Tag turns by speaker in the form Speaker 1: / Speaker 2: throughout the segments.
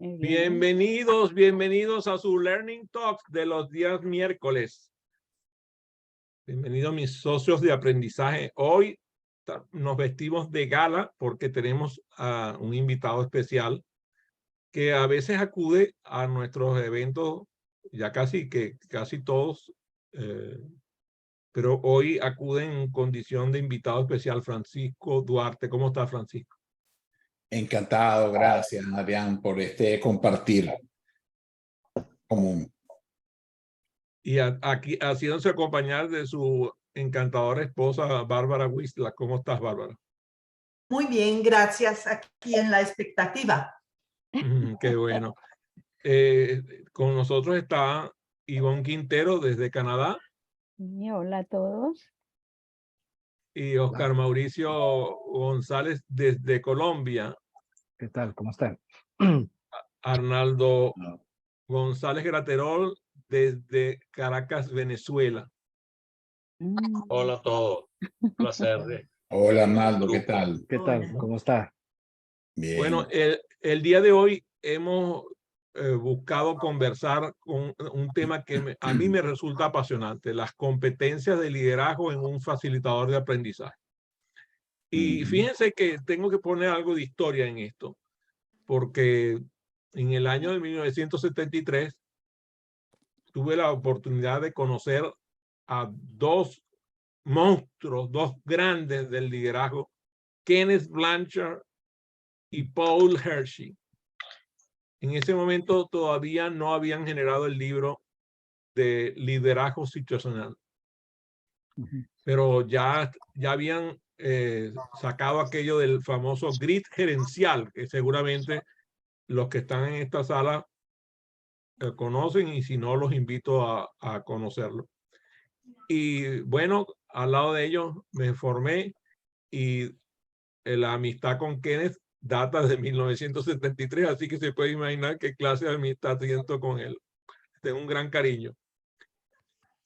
Speaker 1: Bien. Bienvenidos a su Learning Talks de los días miércoles. Bienvenidos mis socios de aprendizaje. Hoy nos vestimos de gala porque tenemos a un invitado especial que a veces acude a nuestros eventos, ya casi todos, pero hoy acude en condición de invitado especial, Francisco Duarte. ¿Cómo está, Francisco?
Speaker 2: Encantado, gracias, Adrián, por este compartir común.
Speaker 1: Y aquí haciéndose acompañar de su encantadora esposa, Bárbara Wisla. ¿Cómo estás, Bárbara?
Speaker 3: Muy bien, gracias. Aquí en la expectativa.
Speaker 1: Qué bueno. Con nosotros está Ivonne Quintero desde Canadá.
Speaker 4: Y hola a todos.
Speaker 1: Y Oscar Mauricio González desde Colombia.
Speaker 5: ¿Qué tal? ¿Cómo están?
Speaker 1: Arnaldo González Graterol desde Caracas, Venezuela.
Speaker 6: Hola a todos. Un placer.
Speaker 2: Hola, Arnaldo, ¿qué tal?
Speaker 5: ¿Qué tal?
Speaker 3: Hola.
Speaker 5: ¿Cómo está?
Speaker 2: Bien.
Speaker 1: Bueno, el día de hoy hemos buscado conversar con un tema que a mí me resulta apasionante: las competencias de liderazgo en un facilitador de aprendizaje. Y fíjense que tengo que poner algo de historia en esto, porque en el año de 1973 tuve la oportunidad de conocer a dos monstruos, dos grandes del liderazgo, Kenneth Blanchard y Paul Hershey. En ese momento todavía no habían generado el libro de liderazgo situacional, pero ya habían sacado aquello del famoso grid gerencial, que seguramente los que están en esta sala conocen, y si no, los invito a conocerlo. Y bueno, al lado de ellos me formé, y la amistad con Kenneth data de 1973, así que se puede imaginar qué clase de amistad siento con él. Tengo un gran cariño.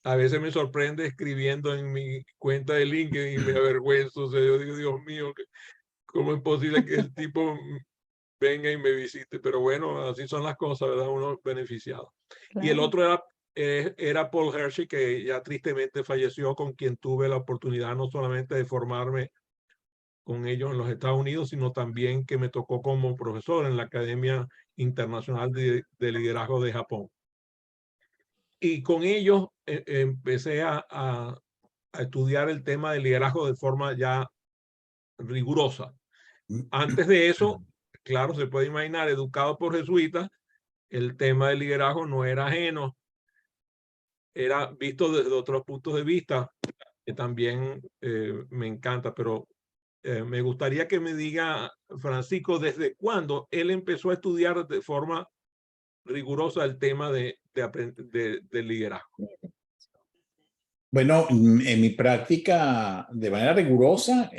Speaker 1: A veces me sorprende escribiendo en mi cuenta de LinkedIn y me avergüenzo. O sea, yo digo, Dios mío, ¿cómo es posible que el tipo venga y me visite? Pero bueno, así son las cosas, ¿verdad? Uno beneficiado.
Speaker 4: Claro.
Speaker 1: Y el otro era Paul Hershey, que ya tristemente falleció, con quien tuve la oportunidad no solamente de formarme con ellos en los Estados Unidos, sino también que me tocó como profesor en la Academia Internacional de Liderazgo de Japón. Y con ellos empecé a estudiar el tema de liderazgo de forma ya rigurosa. Antes de eso, claro, se puede imaginar, educado por jesuitas, el tema del liderazgo no era ajeno, era visto desde otros puntos de vista, que también me encanta. Pero me gustaría que me diga, Francisco, ¿desde cuándo él empezó a estudiar de forma rigurosa el tema de liderazgo?
Speaker 2: Bueno, en mi práctica de manera rigurosa,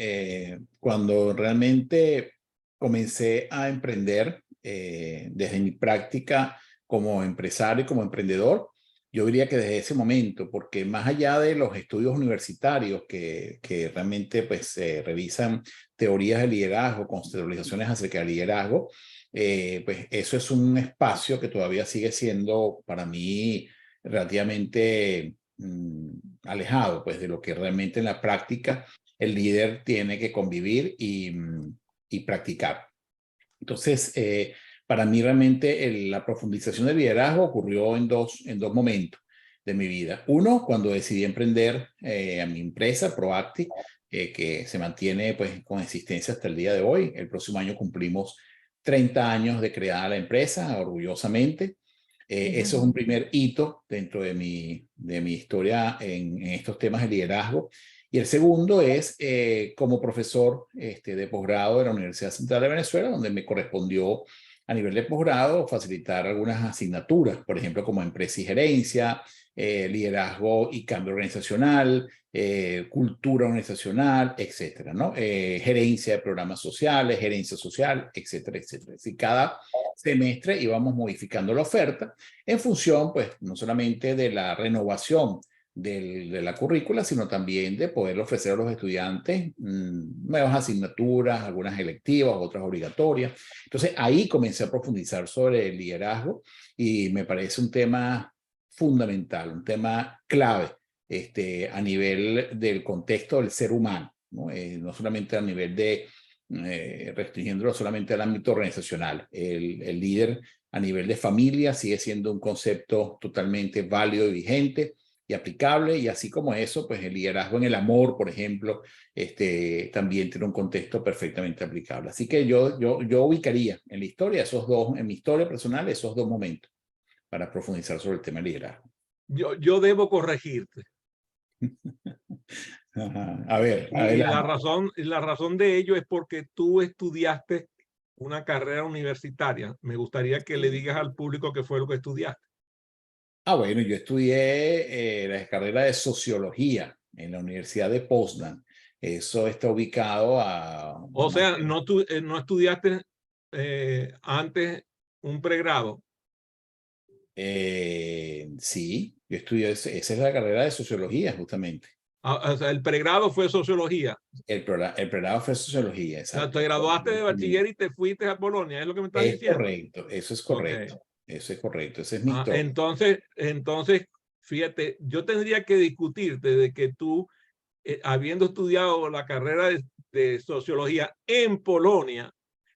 Speaker 2: cuando realmente comencé a emprender, desde mi práctica como empresario y como emprendedor, yo diría que desde ese momento, porque más allá de los estudios universitarios que realmente pues revisan teorías de liderazgo, conceptualizaciones acerca del liderazgo, pues eso es un espacio que todavía sigue siendo para mí relativamente alejado pues de lo que realmente en la práctica el líder tiene que convivir y practicar. Entonces, para mí realmente la profundización del liderazgo ocurrió en dos momentos de mi vida. Uno, cuando decidí emprender a mi empresa, Proacti, que se mantiene pues con existencia hasta el día de hoy. El próximo año cumplimos 30 años de creada la empresa, orgullosamente. Eso es un primer hito dentro de mi historia en estos temas de liderazgo. Y el segundo es como profesor de posgrado de la Universidad Central de Venezuela, donde me correspondió a nivel de posgrado facilitar algunas asignaturas, por ejemplo, como empresa y gerencia, liderazgo y cambio organizacional, cultura organizacional, etcétera, ¿no? Gerencia de programas sociales, gerencia social, etcétera, etcétera. Así cada semestre íbamos modificando la oferta en función, pues, no solamente de la renovación de la currícula, sino también de poder ofrecer a los estudiantes nuevas asignaturas, algunas electivas, otras obligatorias. Entonces ahí comencé a profundizar sobre el liderazgo y me parece un tema fundamental, un tema clave a nivel del contexto del ser humano, ¿no? No solamente a nivel de restringiéndolo solamente al ámbito organizacional. El líder a nivel de familia sigue siendo un concepto totalmente válido y vigente y aplicable, y así como eso, pues el liderazgo en el amor, por ejemplo, también tiene un contexto perfectamente aplicable. Así que yo ubicaría en la historia esos dos, en mi historia personal, esos dos momentos para profundizar sobre el tema del liderazgo.
Speaker 1: Yo debo corregirte.
Speaker 2: Ajá. A ver,
Speaker 1: y la razón de ello es porque tú estudiaste una carrera universitaria. Me gustaría que le digas al público qué fue lo que estudiaste.
Speaker 2: Bueno, yo estudié la carrera de sociología en la Universidad de Poznań. Eso está ubicado a...
Speaker 1: O sea, no estudiaste antes un pregrado.
Speaker 2: Sí, yo estudié, esa es la carrera de sociología justamente.
Speaker 1: O sea, el pregrado fue sociología.
Speaker 2: El pregrado fue sociología,
Speaker 1: O sea,
Speaker 2: exacto.
Speaker 1: te graduaste de bachiller y te fuiste a Polonia, es lo que me estás diciendo.
Speaker 2: Correcto, eso es correcto.
Speaker 1: Okay.
Speaker 2: Eso es correcto, esa es mi historia.
Speaker 1: Entonces, fíjate, yo tendría que discutirte de que tú, habiendo estudiado la carrera de sociología en Polonia,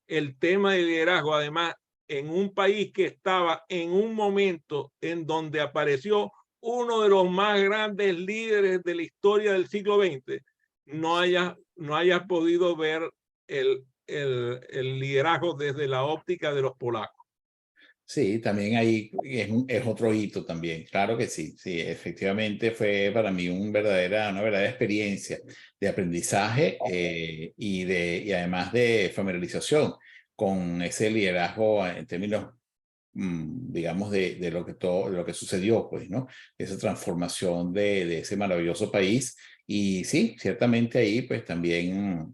Speaker 1: el tema de liderazgo, además, en un país que estaba en un momento en donde apareció uno de los más grandes líderes de la historia del siglo XX, no hayas podido ver el liderazgo desde la óptica de los polacos.
Speaker 2: Sí, también ahí es otro hito también, claro que sí, sí, efectivamente fue para mí una verdadera experiencia de aprendizaje y además de familiarización con ese liderazgo en términos, digamos, de lo que sucedió, pues, ¿no? Esa transformación de ese maravilloso país. Y sí, ciertamente ahí pues también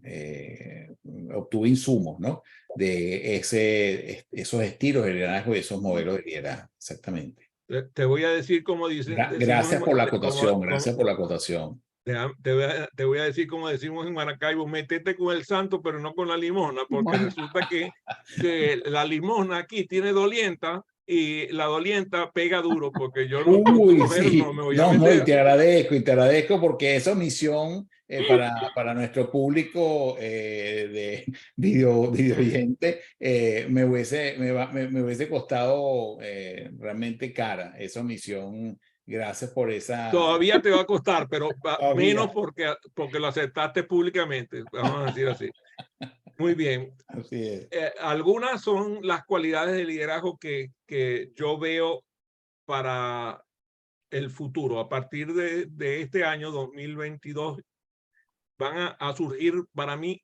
Speaker 2: obtuve insumos, ¿no? De esos estilos de liderazgo y esos modelos de liderazgo, exactamente.
Speaker 1: Te voy a decir como dicen.
Speaker 2: Gracias por la acotación, gracias por la acotación.
Speaker 1: Te voy a decir como decimos en Maracaibo, métete con el santo, pero no con la limosna, porque resulta que la limosna aquí tiene dolienta y la dolienta pega duro, porque yo no,
Speaker 2: Sí.
Speaker 1: no me voy a meter.
Speaker 2: No, y te agradezco porque esa omisión para nuestro público de video oyente me hubiese costado realmente cara esa omisión. Gracias por esa...
Speaker 1: Todavía te va a costar, pero menos porque lo aceptaste públicamente, vamos a decir así. Muy bien.
Speaker 2: Así es.
Speaker 1: Algunas son las cualidades de liderazgo que yo veo para el futuro. A partir de este año 2022 van a surgir para mí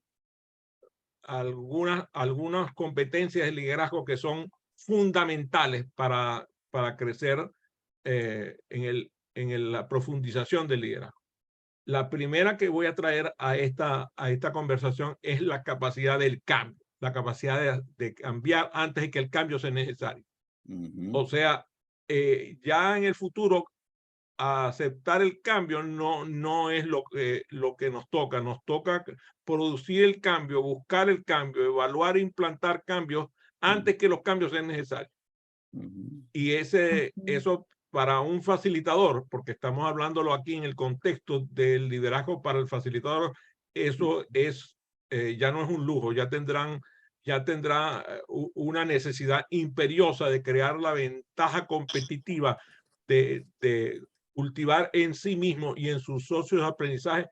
Speaker 1: algunas competencias de liderazgo que son fundamentales para crecer en la profundización del liderazgo. La primera que voy a traer a esta conversación es la capacidad del cambio, la capacidad de cambiar antes de que el cambio sea necesario. O sea, ya en el futuro, aceptar el cambio no es lo que nos toca producir el cambio, buscar el cambio, evaluar e implantar cambios antes que los cambios sean necesarios. Y eso para un facilitador, porque estamos hablándolo aquí en el contexto del liderazgo para el facilitador, eso es ya no es un lujo, ya tendrá una necesidad imperiosa de crear la ventaja competitiva de cultivar en sí mismo y en sus socios de aprendizaje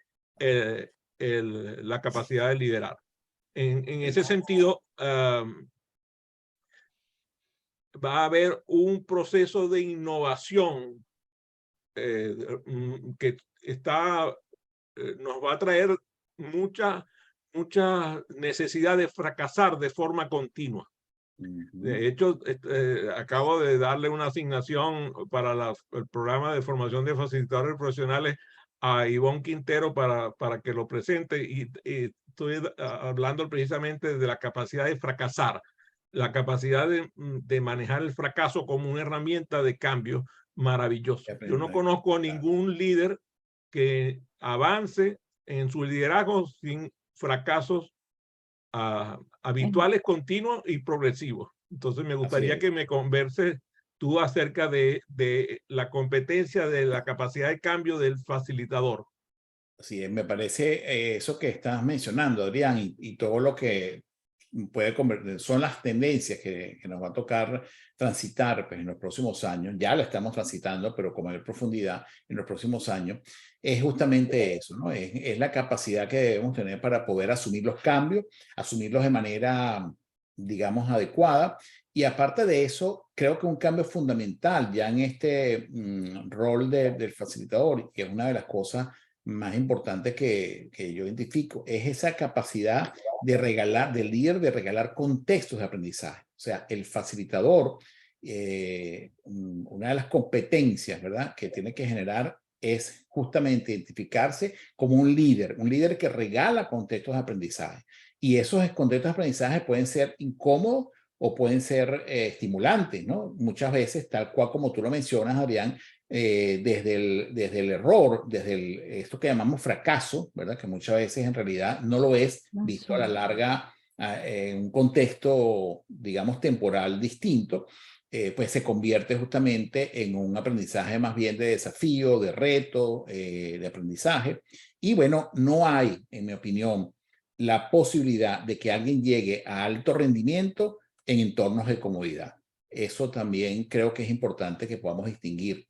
Speaker 1: la capacidad de liderar. En ese sentido, va a haber un proceso de innovación que nos va a traer mucha necesidad de fracasar de forma continua. De hecho, acabo de darle una asignación para el programa de formación de facilitadores profesionales a Ivonne Quintero para que lo presente y estoy hablando precisamente de la capacidad de fracasar, la capacidad de manejar el fracaso como una herramienta de cambio maravilloso. Yo no conozco a ningún líder que avance en su liderazgo sin fracasos habituales, continuos y progresivos. Entonces me gustaría que me converses tú acerca de la competencia, de la capacidad de cambio del facilitador.
Speaker 2: Sí, me parece eso que estás mencionando, Adrián, y todo lo que puede convertir, son las tendencias que nos va a tocar transitar pues, en los próximos años. Ya lo estamos transitando, pero con mayor profundidad en los próximos años. Es justamente eso, ¿no? Es la capacidad que debemos tener para poder asumir los cambios, asumirlos de manera, digamos, adecuada. Y aparte de eso, creo que un cambio fundamental ya en este rol del facilitador, que es una de las cosas más importantes que yo identifico, es esa capacidad de regalar, del líder, de regalar contextos de aprendizaje. O sea, el facilitador, una de las competencias, ¿verdad?, que tiene que generar es justamente identificarse como un líder que regala contextos de aprendizaje. Y esos contextos de aprendizaje pueden ser incómodos o pueden ser estimulantes, ¿no? Muchas veces, tal cual como tú lo mencionas, Adrián, desde el error, desde esto que llamamos fracaso, ¿verdad? Que muchas veces en realidad no lo es, visto a la larga en un contexto, digamos, temporal distinto, pues se convierte justamente en un aprendizaje más bien de desafío, de reto, de aprendizaje. Y bueno, no hay, en mi opinión, la posibilidad de que alguien llegue a alto rendimiento en entornos de comodidad. Eso también creo que es importante que podamos distinguir.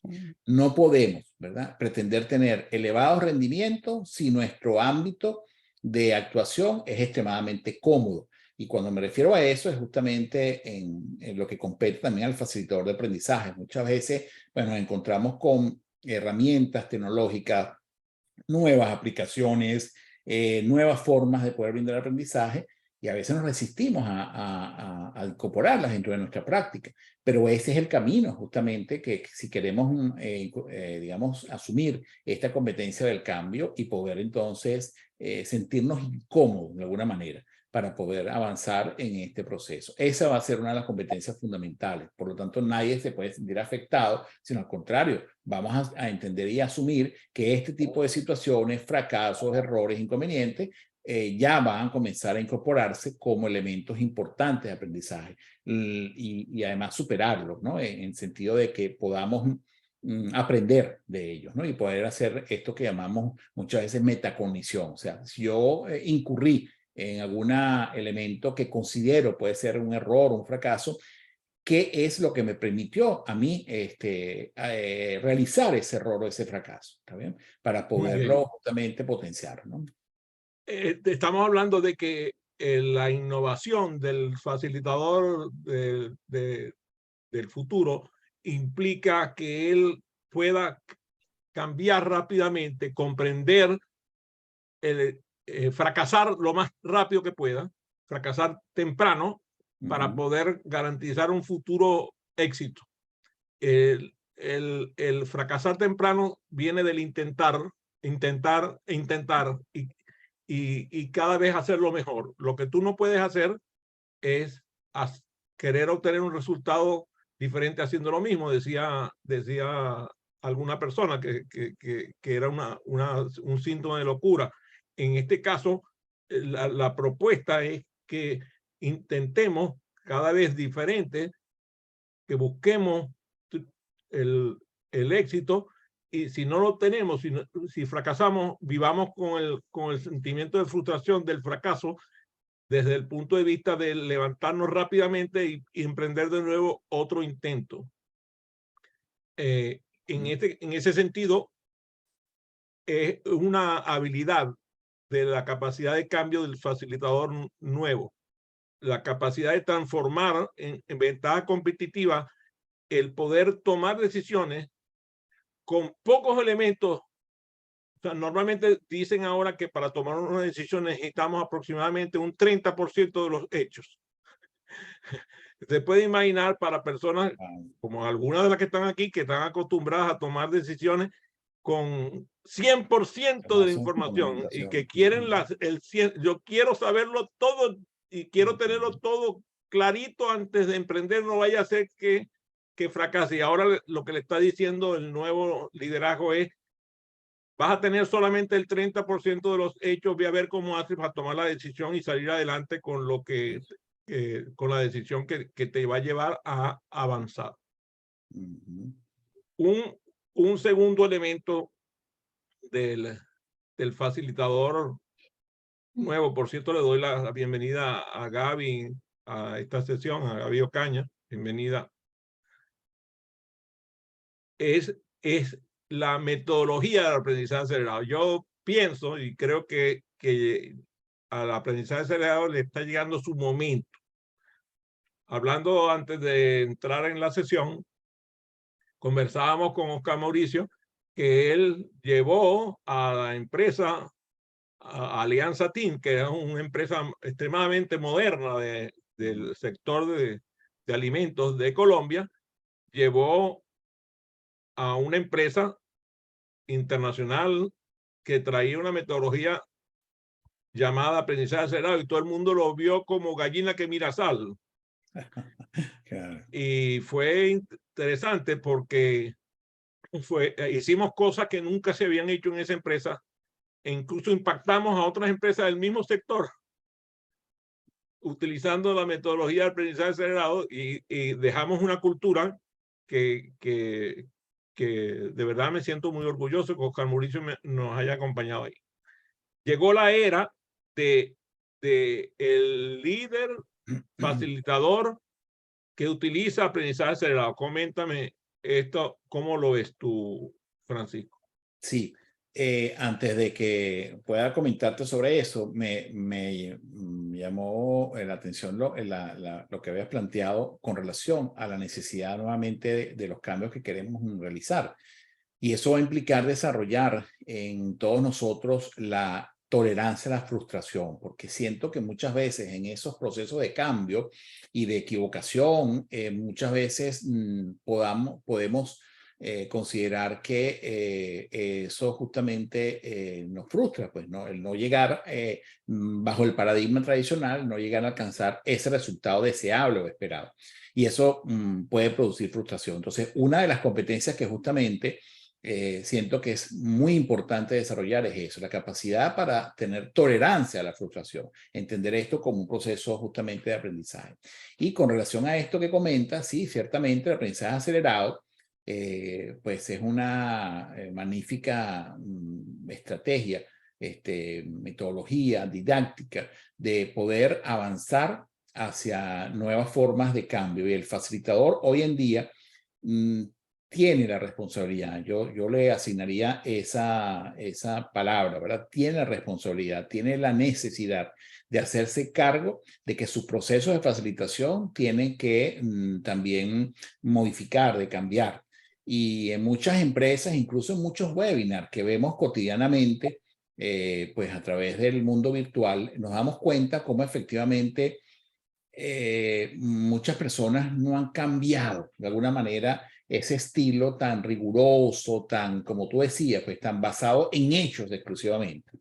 Speaker 2: No podemos, ¿verdad?, pretender tener elevados rendimientos si nuestro ámbito de actuación es extremadamente cómodo. Y cuando me refiero a eso es justamente en lo que compete también al facilitador de aprendizaje. Muchas veces pues, nos encontramos con herramientas tecnológicas, nuevas aplicaciones, nuevas formas de poder brindar aprendizaje, y a veces nos resistimos a incorporarlas dentro de nuestra práctica. Pero ese es el camino, justamente, que si queremos, digamos, asumir esta competencia del cambio y poder entonces sentirnos incómodos de alguna manera para poder avanzar en este proceso. Esa va a ser una de las competencias fundamentales. Por lo tanto, nadie se puede sentir afectado, sino al contrario, vamos a entender y asumir que este tipo de situaciones, fracasos, errores, inconvenientes, ya van a comenzar a incorporarse como elementos importantes de aprendizaje y además superarlos, ¿no? En el sentido de que podamos aprender de ellos, ¿no? Y poder hacer esto que llamamos muchas veces metacognición. O sea, si yo incurrí en algún elemento que considero puede ser un error, un fracaso, ¿qué es lo que me permitió a mí realizar ese error o ese fracaso? ¿Está bien? Para poderlo justamente potenciar, ¿no?
Speaker 1: Estamos hablando de que la innovación del facilitador del futuro implica que él pueda cambiar rápidamente, comprender, fracasar lo más rápido que pueda, fracasar temprano para poder garantizar un futuro éxito. El fracasar temprano viene del intentar y cada vez hacerlo mejor. Lo que tú no puedes hacer es querer obtener un resultado diferente haciendo lo mismo. Decía alguna persona que era un síntoma de locura. En este caso, la propuesta es que intentemos cada vez diferente, que busquemos el éxito, y si no lo tenemos, si fracasamos, vivamos con el sentimiento de frustración del fracaso desde el punto de vista de levantarnos rápidamente y emprender de nuevo otro intento. En ese sentido, es una habilidad de la capacidad de cambio del facilitador nuevo, la capacidad de transformar en ventaja competitiva el poder tomar decisiones con pocos elementos. O sea, normalmente dicen ahora que para tomar una decisión necesitamos aproximadamente un 30% de los hechos. Se puede imaginar para personas como algunas de las que están aquí, que están acostumbradas a tomar decisiones con 100% de la información y que quieren yo quiero saberlo todo y quiero tenerlo todo clarito antes de emprender, no vaya a ser que que fracase. Y ahora lo que le está diciendo el nuevo liderazgo es, vas a tener solamente el 30% de los hechos, voy a ver cómo haces para tomar la decisión y salir adelante con lo que, con la decisión que te va a llevar a avanzar. Un segundo elemento del facilitador nuevo, por cierto, le doy la bienvenida a Gaby a esta sesión, a Gaby Ocaña, bienvenida. Es la metodología del aprendizaje acelerado. Yo pienso y creo que al aprendizaje acelerado le está llegando su momento. Hablando antes de entrar en la sesión, conversábamos con Oscar Mauricio que él llevó a la empresa a Alianza Team, que es una empresa extremadamente moderna del sector de alimentos de Colombia, llevó a una empresa internacional que traía una metodología llamada aprendizaje acelerado y todo el mundo lo vio como gallina que mira sal.
Speaker 2: Claro.
Speaker 1: Y fue interesante porque hicimos cosas que nunca se habían hecho en esa empresa e incluso impactamos a otras empresas del mismo sector utilizando la metodología de aprendizaje acelerado y dejamos una cultura que de verdad me siento muy orgulloso que Oscar Mauricio nos haya acompañado ahí. Llegó la era de el líder facilitador que utiliza aprendizaje acelerado. Coméntame esto, ¿cómo lo ves tú, Francisco?
Speaker 2: Sí, antes de que pueda comentarte sobre eso, me llamó la atención lo que habías planteado con relación a la necesidad nuevamente de los cambios que queremos realizar. Y eso va a implicar desarrollar en todos nosotros la tolerancia a la frustración, porque siento que muchas veces en esos procesos de cambio y de equivocación, muchas veces podemos considerar que eso justamente nos frustra, pues, ¿no? El no llegar bajo el paradigma tradicional, no llegar a alcanzar ese resultado deseable o esperado. Y eso puede producir frustración. Entonces, una de las competencias que justamente siento que es muy importante desarrollar es eso, la capacidad para tener tolerancia a la frustración, entender esto como un proceso justamente de aprendizaje. Y con relación a esto que comenta, sí, ciertamente el aprendizaje acelerado pues es una magnífica estrategia, metodología didáctica de poder avanzar hacia nuevas formas de cambio. Y el facilitador hoy en día tiene la responsabilidad, yo le asignaría esa palabra, ¿verdad? Tiene la responsabilidad, tiene la necesidad de hacerse cargo de que sus procesos de facilitación tienen que también modificar, de cambiar. Y en muchas empresas, incluso en muchos webinars que vemos cotidianamente, pues a través del mundo virtual, nos damos cuenta cómo efectivamente muchas personas no han cambiado de alguna manera ese estilo tan riguroso, tan, como tú decías, pues tan basado en hechos exclusivamente.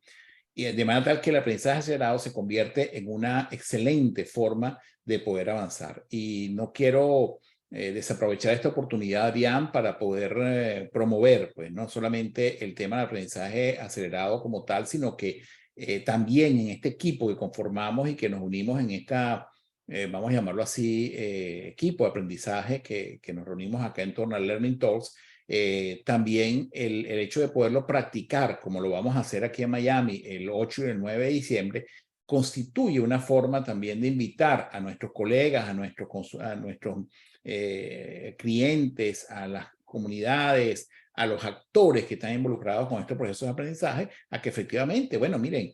Speaker 2: Y de manera tal que el aprendizaje acelerado se convierte en una excelente forma de poder avanzar. Y no quiero desaprovechar esta oportunidad, Diane, para poder promover, pues, no solamente el tema del aprendizaje acelerado como tal, sino que también en este equipo que conformamos y que nos unimos en esta, vamos a llamarlo así, equipo de aprendizaje que nos reunimos acá en torno al Learning Talks, también el hecho de poderlo practicar, como lo vamos a hacer aquí en Miami el 8 y el 9 de diciembre, constituye una forma también de invitar a nuestros colegas, a nuestros clientes, a las comunidades, a los actores que están involucrados con este proceso de aprendizaje, a que efectivamente, bueno, miren,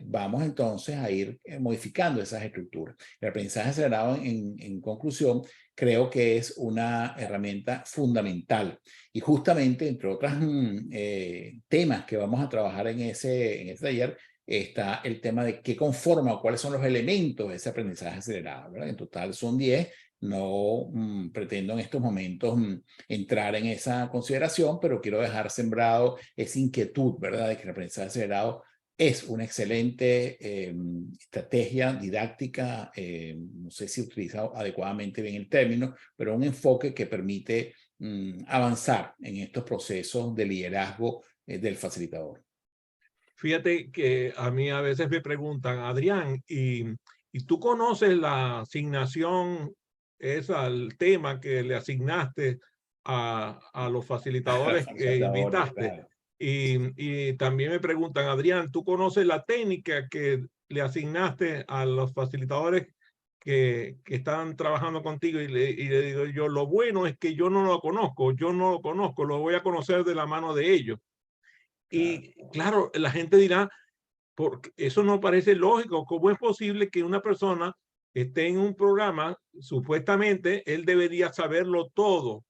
Speaker 2: vamos entonces a ir modificando esas estructuras. El aprendizaje acelerado, en conclusión, creo que es una herramienta fundamental. Y justamente, entre otros temas que vamos a trabajar en ese taller, está el tema de qué conforma o cuáles son los elementos de ese aprendizaje acelerado, ¿verdad? En total son 10. No pretendo en estos momentos entrar en esa consideración, pero quiero dejar sembrado esa inquietud, ¿verdad? De que el aprendizaje acelerado es una excelente estrategia didáctica, no sé si he utilizado adecuadamente bien el término, pero un enfoque que permite avanzar en estos procesos de liderazgo del facilitador.
Speaker 1: Fíjate que a mí a veces me preguntan, Adrián, ¿y tú conoces la asignación, el tema que le asignaste a los facilitadores que
Speaker 2: Facilitadores,
Speaker 1: invitaste?
Speaker 2: claro.
Speaker 1: Y también me preguntan, Adrián, ¿tú conoces la técnica que le asignaste a los facilitadores que están trabajando contigo? Y le digo yo, lo bueno es que yo no lo conozco, lo voy a conocer de la mano de ellos. Y claro, la gente dirá, porque eso no parece lógico. ¿Cómo es posible que una persona esté en un programa, supuestamente él debería saberlo todo?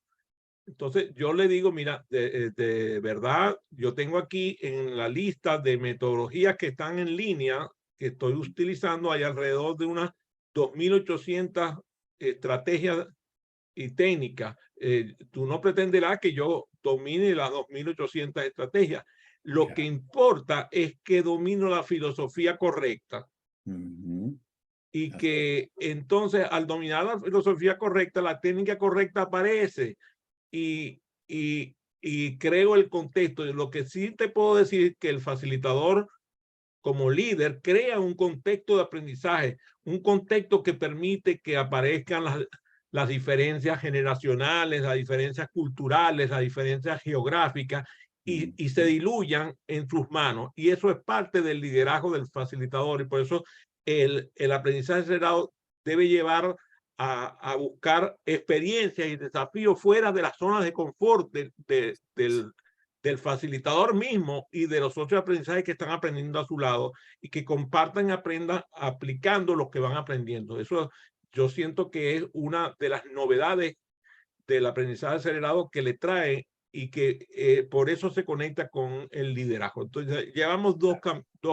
Speaker 1: Entonces yo le digo, mira, de verdad, yo tengo aquí en la lista de metodologías que están en línea, que estoy utilizando, hay alrededor de unas 2.800 estrategias y técnicas. Tú no pretenderás que yo domine las 2.800 estrategias. Lo que importa es que domino la filosofía correcta. Y que entonces al dominar la filosofía correcta, la técnica correcta aparece y creo el contexto. Lo que sí te puedo decir es que el facilitador como líder crea un contexto de aprendizaje, un contexto que permite que aparezcan las diferencias generacionales, las diferencias culturales, las diferencias geográficas y se diluyan en sus manos. Y eso es parte del liderazgo del facilitador. Y por eso el aprendizaje acelerado debe llevar a buscar experiencias y desafíos fuera de las zonas de confort del facilitador mismo y de los socios de aprendizaje que están aprendiendo a su lado y que compartan y aprendan aplicando lo que van aprendiendo. Eso yo siento que es una de las novedades del aprendizaje acelerado que le trae y que por eso se conecta con el liderazgo. Entonces, llevamos dos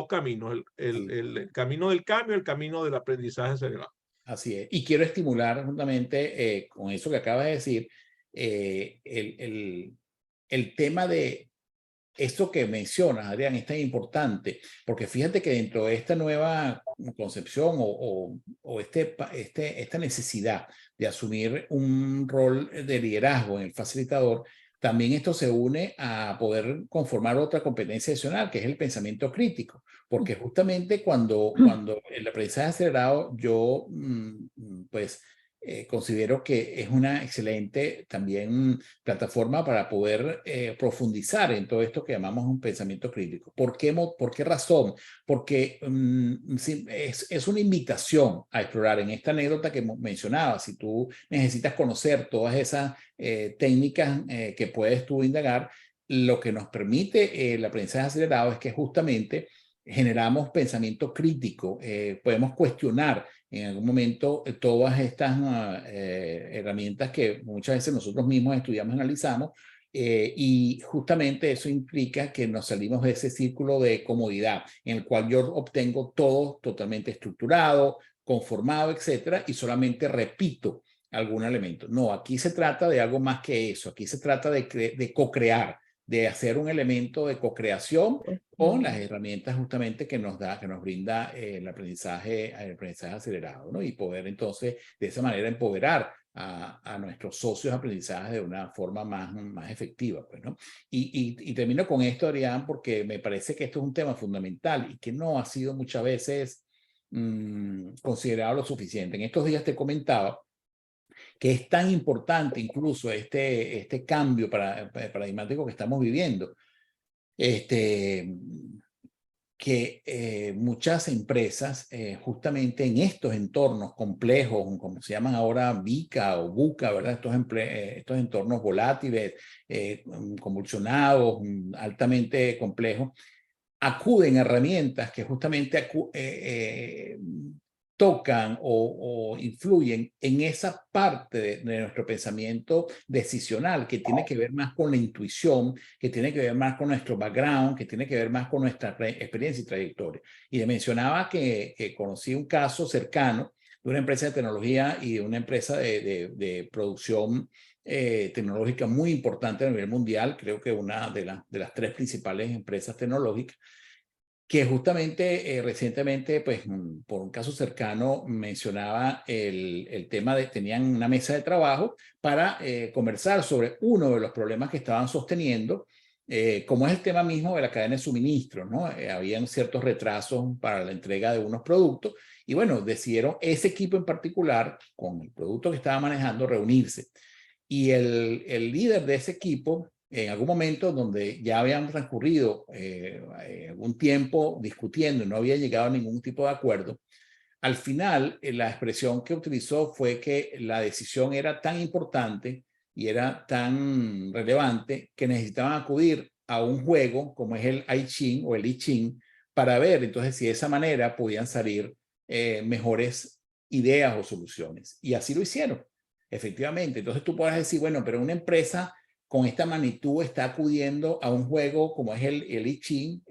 Speaker 1: caminos, el camino del cambio, el camino del aprendizaje acelerado.
Speaker 2: Así es. Y quiero estimular justamente con eso que acabas de decir, el tema de esto que mencionas, Adrián, es tan importante, porque fíjate que dentro de esta nueva concepción o esta necesidad de asumir un rol de liderazgo en el facilitador, también esto se une a poder conformar otra competencia adicional, que es el pensamiento crítico, porque justamente cuando el aprendizaje acelerado, yo pues considero que es una excelente también plataforma para poder profundizar en todo esto que llamamos un pensamiento crítico. ¿Por qué razón? Porque sí, es una invitación a explorar. En esta anécdota que mencionaba, si tú necesitas conocer todas esas técnicas que puedes tú indagar, lo que nos permite el aprendizaje acelerado es que justamente generamos pensamiento crítico, podemos cuestionar en algún momento todas estas herramientas que muchas veces nosotros mismos estudiamos y analizamos, y justamente eso implica que nos salimos de ese círculo de comodidad en el cual yo obtengo todo totalmente estructurado, conformado, etcétera, y solamente repito algún elemento. No, aquí se trata de algo más que eso, aquí se trata de co-crear, de hacer un elemento de co-creación con las herramientas justamente que nos brinda el aprendizaje acelerado, ¿no? Y poder entonces de esa manera empoderar a nuestros socios de aprendizaje de una forma más efectiva, pues, ¿no? Y termino con esto, Adrián, porque me parece que esto es un tema fundamental y que no ha sido muchas veces considerado lo suficiente. En estos días te comentaba que es tan importante incluso este cambio paradigmático que estamos viviendo, que muchas empresas justamente en estos entornos complejos, como se llaman ahora VICA o BUCA, ¿verdad? Estos entornos volátiles, convulsionados, altamente complejos, acuden a herramientas que justamente tocan o influyen en esa parte de nuestro pensamiento decisional que tiene que ver más con la intuición, que tiene que ver más con nuestro background, que tiene que ver más con nuestra experiencia y trayectoria. Y le mencionaba que conocí un caso cercano de una empresa de tecnología y de una empresa de producción tecnológica muy importante a nivel mundial, creo que una de las tres principales empresas tecnológicas, que justamente recientemente, pues por un caso cercano, mencionaba el tema de, tenían una mesa de trabajo para conversar sobre uno de los problemas que estaban sosteniendo, como es el tema mismo de la cadena de suministro, ¿no? Habían ciertos retrasos para la entrega de unos productos y bueno, decidieron ese equipo en particular, con el producto que estaba manejando, reunirse. Y el líder de ese equipo, en algún momento donde ya habían transcurrido algún tiempo discutiendo y no había llegado a ningún tipo de acuerdo, al final la expresión que utilizó fue que la decisión era tan importante y era tan relevante que necesitaban acudir a un juego como es el I Ching o el I Ching para ver entonces si de esa manera podían salir mejores ideas o soluciones. Y así lo hicieron, efectivamente. Entonces tú puedes decir, bueno, pero una empresa con esta magnitud está acudiendo a un juego como es el I Ching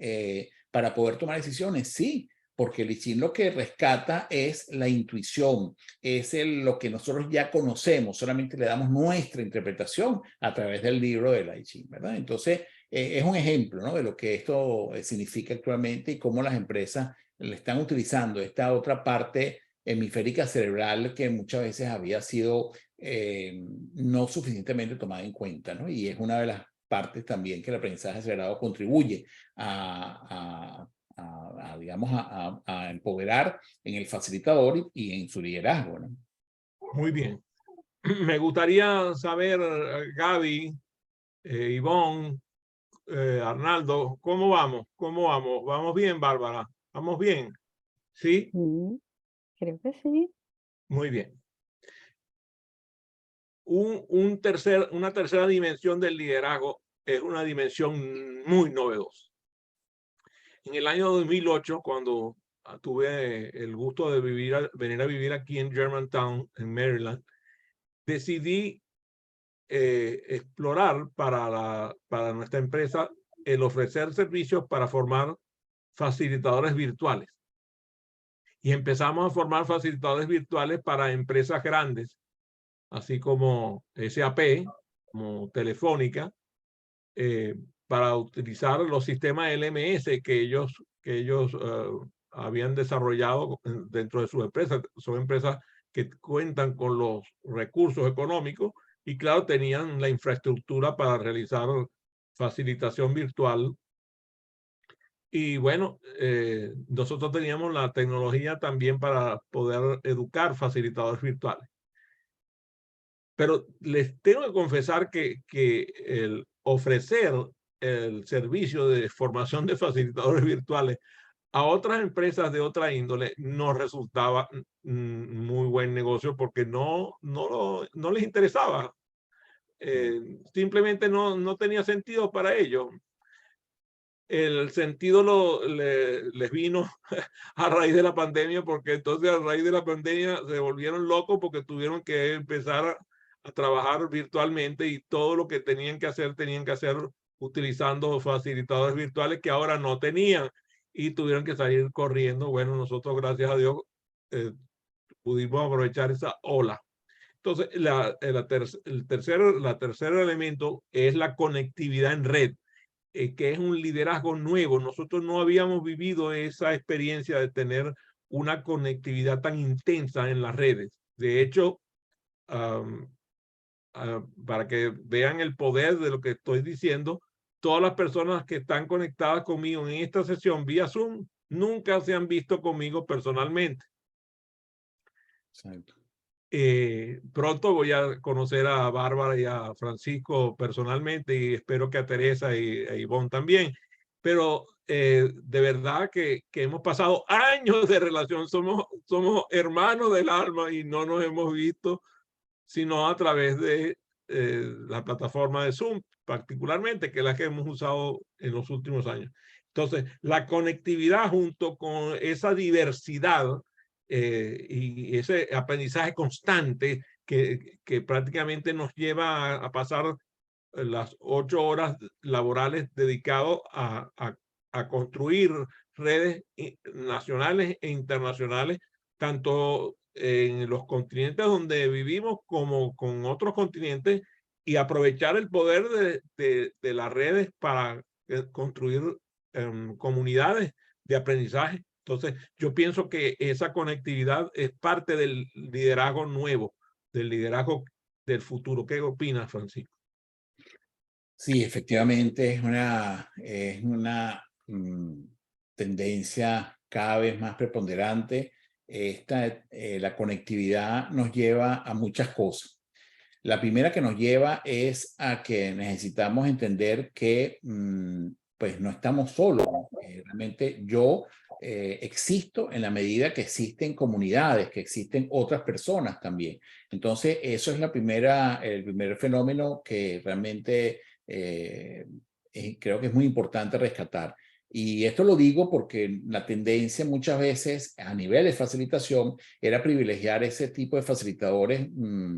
Speaker 2: para poder tomar decisiones. Sí, porque el I Ching lo que rescata es la intuición, es lo que nosotros ya conocemos, solamente le damos nuestra interpretación a través del libro del I Ching, ¿verdad? Entonces, es un ejemplo, ¿no?, de lo que esto significa actualmente y cómo las empresas le están utilizando esta otra parte hemisférica cerebral que muchas veces había sido no suficientemente tomada en cuenta, ¿no? Y es una de las partes también que el aprendizaje acelerado contribuye digamos, a empoderar en el facilitador y en su liderazgo, ¿no?
Speaker 1: Muy bien. Me gustaría saber, Gaby, Ivonne, Arnaldo, ¿cómo vamos? ¿Cómo vamos? ¿Vamos bien, Bárbara? ¿Vamos bien? ¿Sí?
Speaker 4: Sí, creo que sí.
Speaker 1: Muy bien. Una tercera dimensión del liderazgo es una dimensión muy novedosa. En el año 2008, cuando tuve el gusto de venir a vivir aquí en Germantown, en Maryland, decidí explorar para nuestra empresa el ofrecer servicios para formar facilitadores virtuales. Y empezamos a formar facilitadores virtuales para empresas grandes, así como SAP, como Telefónica, para utilizar los sistemas LMS que ellos habían desarrollado dentro de sus empresas. Son empresas que cuentan con los recursos económicos y claro, tenían la infraestructura para realizar facilitación virtual. Y bueno, nosotros teníamos la tecnología también para poder educar facilitadores virtuales. Pero les tengo que confesar que el ofrecer el servicio de formación de facilitadores virtuales a otras empresas de otra índole no resultaba muy buen negocio porque no les interesaba. Simplemente no tenía sentido para ellos. El sentido les vino a raíz de la pandemia, porque entonces a raíz de la pandemia se volvieron locos porque tuvieron que empezar a trabajar virtualmente y todo lo que tenían que hacer utilizando facilitadores virtuales que ahora no tenían y tuvieron que salir corriendo. Bueno, nosotros gracias a Dios pudimos aprovechar esa ola. Entonces, el tercer elemento es la conectividad en red, que es un liderazgo nuevo. Nosotros no habíamos vivido esa experiencia de tener una conectividad tan intensa en las redes. De hecho, para que vean el poder de lo que estoy diciendo, todas las personas que están conectadas conmigo en esta sesión vía Zoom nunca se han visto conmigo personalmente.
Speaker 2: Exacto.
Speaker 1: Pronto voy a conocer a Bárbara y a Francisco personalmente y espero que a Teresa y a Ivonne también. Pero de verdad que hemos pasado años de relación, somos hermanos del alma y no nos hemos visto sino a través de la plataforma de Zoom, particularmente, que es la que hemos usado en los últimos años. Entonces, la conectividad junto con esa diversidad y ese aprendizaje constante que prácticamente nos lleva a pasar las 8 horas laborales dedicados a construir redes nacionales e internacionales, tanto en los continentes donde vivimos como con otros continentes, y aprovechar el poder de las redes para construir comunidades de aprendizaje. Entonces, yo pienso que esa conectividad es parte del liderazgo nuevo, del liderazgo del futuro. ¿Qué opinas, Francisco?
Speaker 2: Sí, efectivamente es una tendencia cada vez más preponderante. La conectividad nos lleva a muchas cosas. La primera que nos lleva es a que necesitamos entender que pues no estamos solos. Realmente yo existo en la medida que existen comunidades, que existen otras personas también. Entonces, eso es el primer fenómeno que realmente creo que es muy importante rescatar. Y esto lo digo porque la tendencia muchas veces a nivel de facilitación era privilegiar ese tipo de facilitadores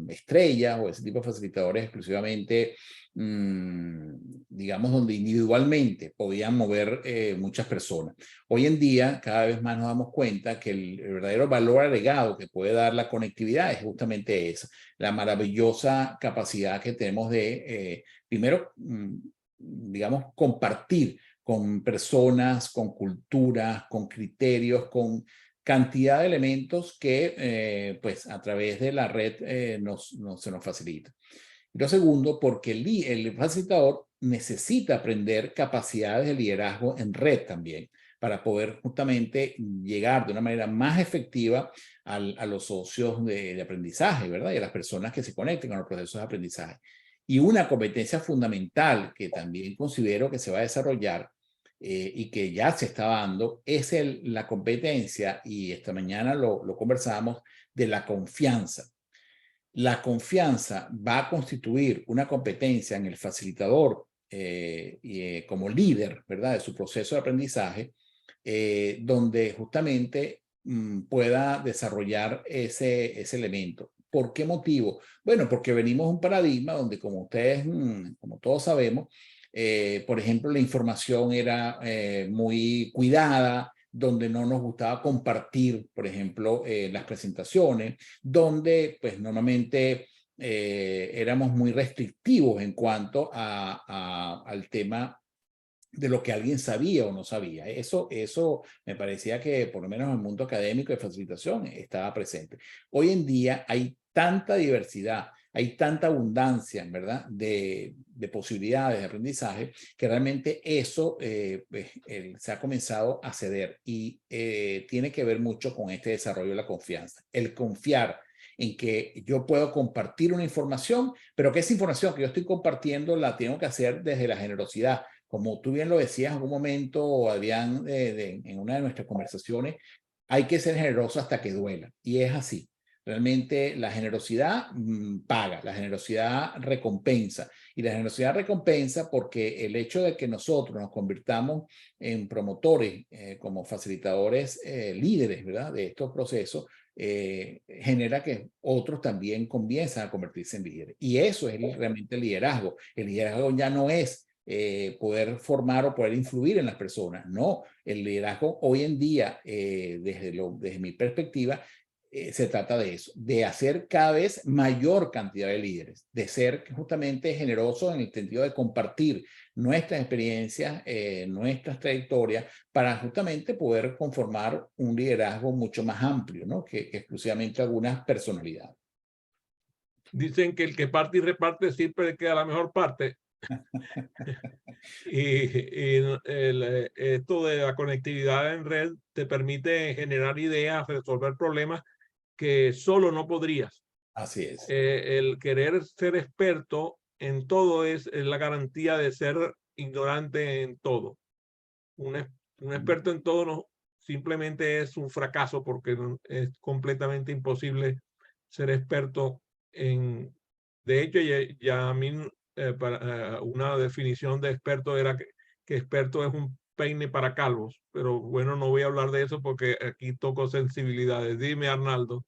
Speaker 2: estrellas o ese tipo de facilitadores exclusivamente, digamos, donde individualmente podían mover muchas personas. Hoy en día, cada vez más nos damos cuenta que el verdadero valor agregado que puede dar la conectividad es justamente esa, la maravillosa capacidad que tenemos de, primero, digamos, compartir con personas, con culturas, con criterios, con cantidad de elementos que pues a través de la red se nos facilita. Y lo segundo, porque el facilitador necesita aprender capacidades de liderazgo en red también, para poder justamente llegar de una manera más efectiva a los socios de aprendizaje, ¿verdad? Y a las personas que se conecten con los procesos de aprendizaje. Y una competencia fundamental que también considero que se va a desarrollar y que ya se está dando es la competencia, y esta mañana lo conversamos, de la confianza. La confianza va a constituir una competencia en el facilitador como líder, ¿verdad?, de su proceso de aprendizaje, donde justamente pueda desarrollar ese elemento. ¿Por qué motivo? Bueno, porque venimos de un paradigma donde, como ustedes, como todos sabemos, por ejemplo, la información era muy cuidada, donde no nos gustaba compartir, por ejemplo, las presentaciones, donde pues normalmente éramos muy restrictivos en cuanto al tema de lo que alguien sabía o no sabía. Eso me parecía que por lo menos en el mundo académico de facilitación estaba presente. Hoy en día hay tanta diversidad, hay tanta abundancia, ¿verdad?, de posibilidades de aprendizaje, que realmente eso se ha comenzado a ceder y tiene que ver mucho con este desarrollo de la confianza. El confiar en que yo puedo compartir una información, pero que esa información que yo estoy compartiendo la tengo que hacer desde la generosidad. Como tú bien lo decías en algún momento, Adrián, en una de nuestras conversaciones, hay que ser generoso hasta que duela. Y es así. Realmente la generosidad paga, la generosidad recompensa. Y la generosidad recompensa porque el hecho de que nosotros nos convirtamos en promotores, como facilitadores líderes, ¿verdad?, de estos procesos, genera que otros también comiencen a convertirse en líderes. Y eso es realmente el liderazgo. El liderazgo ya no es poder formar o poder influir en las personas. No, el liderazgo hoy en día, desde mi perspectiva, se trata de eso, de hacer cada vez mayor cantidad de líderes, de ser justamente generosos en el sentido de compartir nuestras experiencias, nuestras trayectorias, para justamente poder conformar un liderazgo mucho más amplio, ¿no?, que exclusivamente algunas personalidades.
Speaker 1: Dicen que el que parte y reparte siempre le queda la mejor parte. Esto de la conectividad en red te permite generar ideas, resolver problemas que solo no podrías.
Speaker 2: Así es.
Speaker 1: El querer ser experto en todo es la garantía de ser ignorante en todo. Un experto en todo no, simplemente es un fracaso, porque es completamente imposible ser experto en... De hecho, ya a mí una definición de experto era que experto es un peine para calvos, pero bueno, no voy a hablar de eso porque aquí toco sensibilidades. Dime, Arnaldo.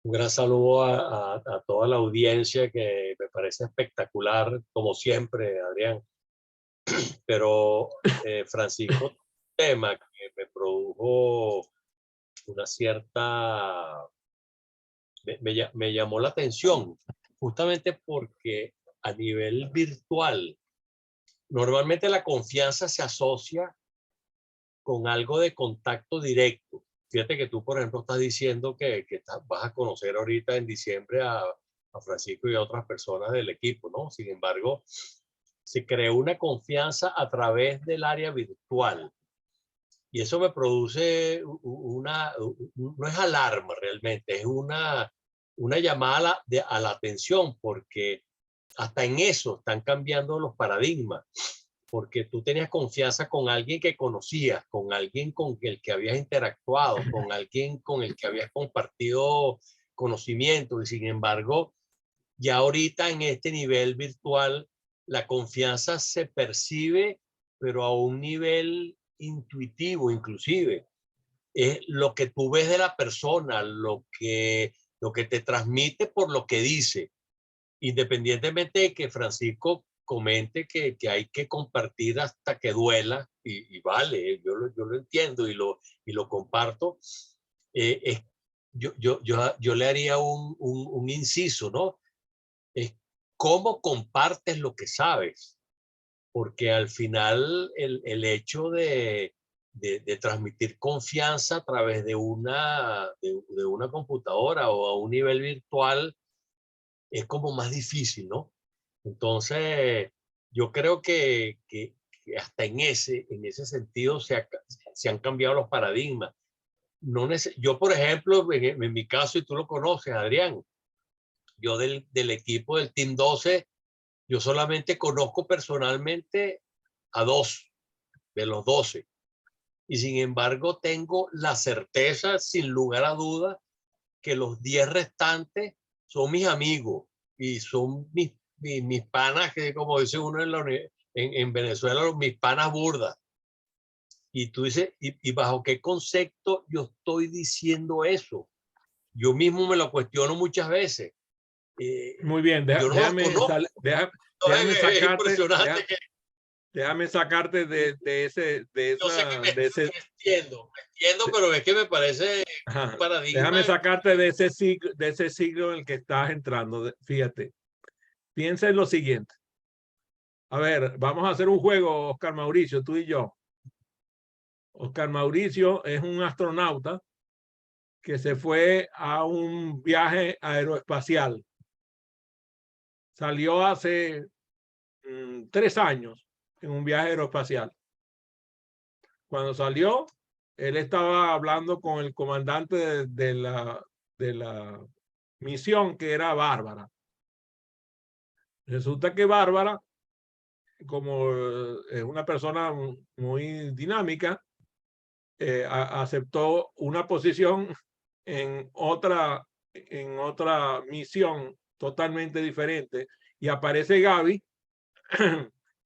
Speaker 6: Un gran saludo a toda la audiencia, que me parece espectacular, como siempre, Adrián. Pero Francisco, tema que me produjo una cierta... me llamó la atención, justamente porque a nivel virtual Normalmente la confianza se asocia con algo de contacto directo. Fíjate que tú, por ejemplo, estás diciendo que vas a conocer ahorita en diciembre a Francisco y a otras personas del equipo, ¿no? Sin embargo, se creó una confianza a través del área virtual. Y eso me produce no es alarma realmente, es una llamada a la atención, porque hasta en eso están cambiando los paradigmas, porque tú tenías confianza con alguien que conocías, con alguien con el que habías interactuado, con alguien con el que habías compartido conocimiento, y sin embargo, ya ahorita en este nivel virtual, la confianza se percibe, pero a un nivel intuitivo inclusive. Es lo que tú ves de la persona, lo que te transmite por lo que dice. Independientemente de que Francisco comente que hay que compartir hasta que duela, y vale, yo lo entiendo y lo comparto, yo le haría un inciso, ¿no? Es cómo compartes lo que sabes, porque al final el hecho de transmitir confianza a través de una computadora o a un nivel virtual es como más difícil, ¿no? Entonces, yo creo que hasta en ese sentido se han cambiado los paradigmas. Yo, por ejemplo, en mi caso, y tú lo conoces, Adrián, yo del equipo del Team 12, yo solamente conozco personalmente a 2 de los 12. Y sin embargo, tengo la certeza, sin lugar a dudas, que los 10 restantes son mis amigos y son mis panas, que como dice uno en Venezuela, mis panas burdas. Y tú dices, ¿y bajo qué concepto yo estoy diciendo eso? Yo mismo me lo cuestiono muchas veces.
Speaker 1: Muy bien,
Speaker 6: Yo no los conozco.
Speaker 1: déjame
Speaker 6: Es impresionante que
Speaker 1: déjame sacarte de ese, de
Speaker 6: yo sé que
Speaker 1: esa,
Speaker 6: me
Speaker 1: de ese,
Speaker 6: entiendo, pero es que me parece
Speaker 1: ajá,
Speaker 6: un paradigma.
Speaker 1: déjame sacarte de ese siglo en el que estás entrando. Fíjate, piensa en lo siguiente. A ver, vamos a hacer un juego, Oscar Mauricio, tú y yo. Oscar Mauricio es un astronauta que se fue a un viaje aeroespacial. Salió hace 3 años en un viaje aeroespacial. Cuando salió, él estaba hablando con el comandante de la misión, que era Bárbara. Resulta que Bárbara, como es una persona muy dinámica, aceptó una posición en otra misión totalmente diferente, y aparece Gaby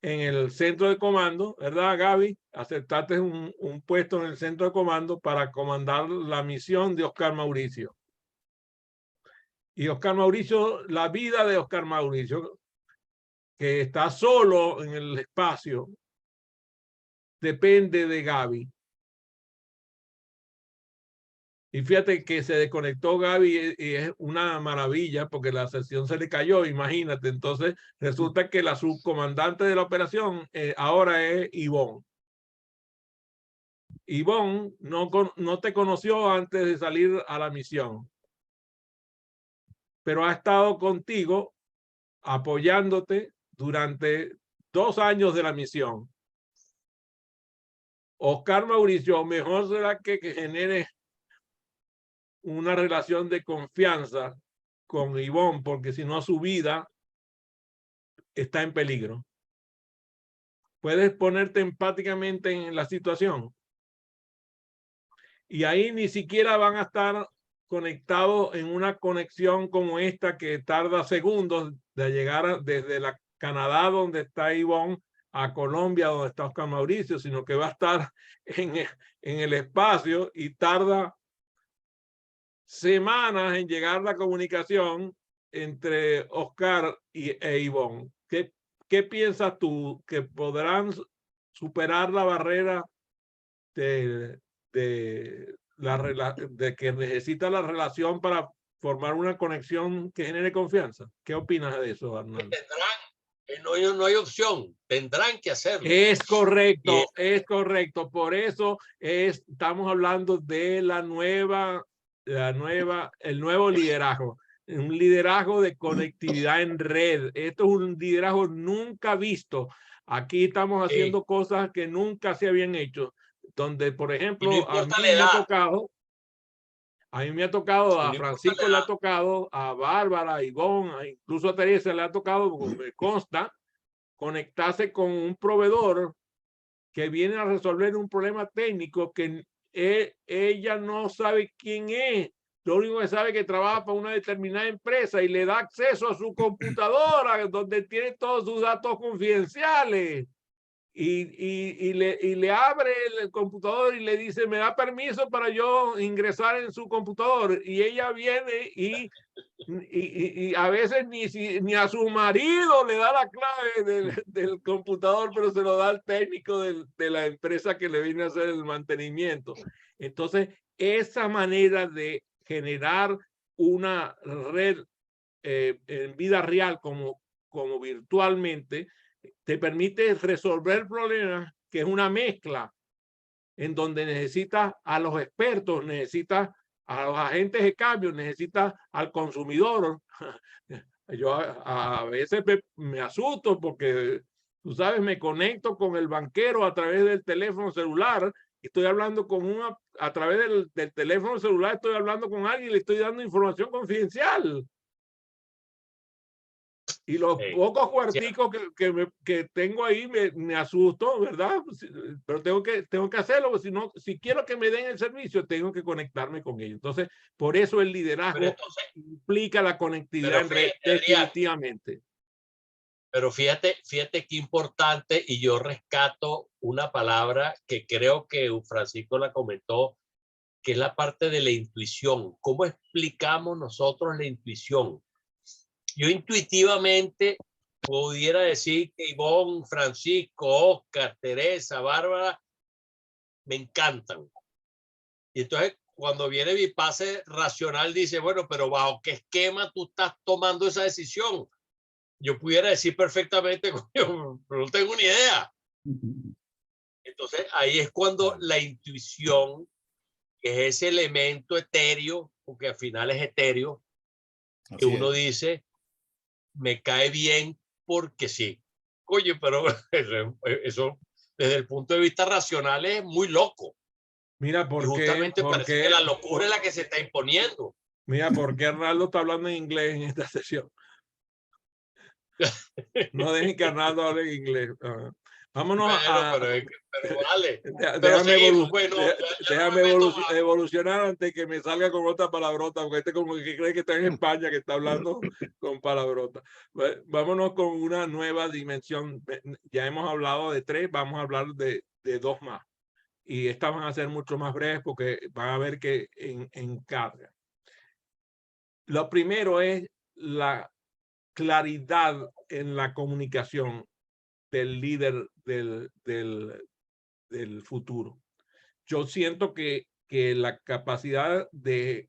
Speaker 1: en el centro de comando, ¿verdad, Gaby? Aceptaste un puesto en el centro de comando para comandar la misión de Oscar Mauricio. Y Oscar Mauricio, la vida de Oscar Mauricio, que está solo en el espacio, depende de Gaby. Y fíjate que se desconectó Gaby y es una maravilla porque la sesión se le cayó, imagínate. Entonces resulta que la subcomandante de la operación ahora es Ivonne. Ivonne no te conoció antes de salir a la misión, pero ha estado contigo apoyándote durante 2 años de la misión. Oscar Mauricio, mejor será que genere una relación de confianza con Ivonne, porque si no su vida está en peligro. Puedes ponerte empáticamente en la situación. Y ahí ni siquiera van a estar conectados en una conexión como esta que tarda segundos de llegar desde Canadá, donde está Ivonne, a Colombia, donde está Oscar Mauricio, sino que va a estar en el espacio y tarda semanas en llegar la comunicación entre Oscar e Ivonne. ¿Qué piensas tú? ¿Que podrán superar la barrera de que necesita la relación para formar una conexión que genere confianza? ¿Qué opinas de eso, Arnaldo?
Speaker 6: No hay opción, tendrán que hacerlo.
Speaker 1: Es correcto,
Speaker 6: Y
Speaker 1: es correcto. Por eso estamos hablando de el nuevo liderazgo. Un liderazgo de conectividad en red. Esto es un liderazgo nunca visto. Aquí estamos haciendo cosas que nunca se habían hecho. Donde, por
Speaker 6: y no
Speaker 1: ejemplo, a mí
Speaker 6: importa la
Speaker 1: me ha
Speaker 6: edad,
Speaker 1: tocado,
Speaker 6: y
Speaker 1: a
Speaker 6: no importa
Speaker 1: Francisco
Speaker 6: la
Speaker 1: le ha
Speaker 6: edad.
Speaker 1: tocado, a Bárbara, a Ivonne, incluso a Teresa le ha tocado, como me consta, conectarse con un proveedor que viene a resolver un problema técnico que ella no sabe quién es. Lo único que sabe es que trabaja para una determinada empresa y le da acceso a su computadora donde tiene todos sus datos confidenciales. Y le abre el computador y le dice, me da permiso para yo ingresar en su computador. Y ella viene y a veces ni a su marido le da la clave del computador, pero se lo da al técnico de la empresa que le viene a hacer el mantenimiento. Entonces, esa manera de generar una red en vida real como virtualmente, te permite resolver problemas que es una mezcla en donde necesitas a los expertos, necesitas a los agentes de cambio, necesitas al consumidor. Yo a veces me asusto porque, tú sabes, me conecto con el banquero a través del teléfono celular. Estoy hablando con a través del teléfono celular, estoy hablando con alguien y le estoy dando información confidencial. Y los pocos cuarticos que tengo ahí me asusto, ¿verdad? Pero tengo que hacerlo, si quiero que me den el servicio, tengo que conectarme con ellos. Entonces, por eso el liderazgo
Speaker 6: Entonces,
Speaker 1: implica la conectividad en red, definitivamente.
Speaker 6: pero fíjate qué importante, y yo rescato una palabra que creo que Francisco la comentó, que es la parte de la intuición. ¿Cómo explicamos nosotros la intuición? Yo intuitivamente pudiera decir que Ivonne, Francisco, Oscar, Teresa, Bárbara, me encantan. Y entonces, cuando viene mi pase racional, dice, bueno, pero ¿bajo qué esquema tú estás tomando esa decisión? Yo pudiera decir perfectamente, pero no tengo ni idea. Entonces, ahí es cuando la intuición, que es ese elemento etéreo, porque al final es etéreo, que uno dice, me cae bien porque sí. Oye, pero eso desde el punto de vista racional es muy loco.
Speaker 1: Mira,
Speaker 6: Y justamente parece que la locura es la que se está imponiendo.
Speaker 1: Mira, ¿por qué Arnaldo está hablando en inglés en esta sesión? No dejen que Arnaldo hable en inglés. Vámonos a...
Speaker 6: Pero vale.
Speaker 1: Déjame evolucionar antes que me salga con otra palabrota, porque este como que cree que está en España, que está hablando con palabrotas. Vámonos con una nueva dimensión. Ya hemos hablado de 3, vamos a hablar de 2 más. Y estas van a ser mucho más breves porque van a ver que encargan. Lo primero es la claridad en la comunicación del líder del futuro. Yo siento que la capacidad de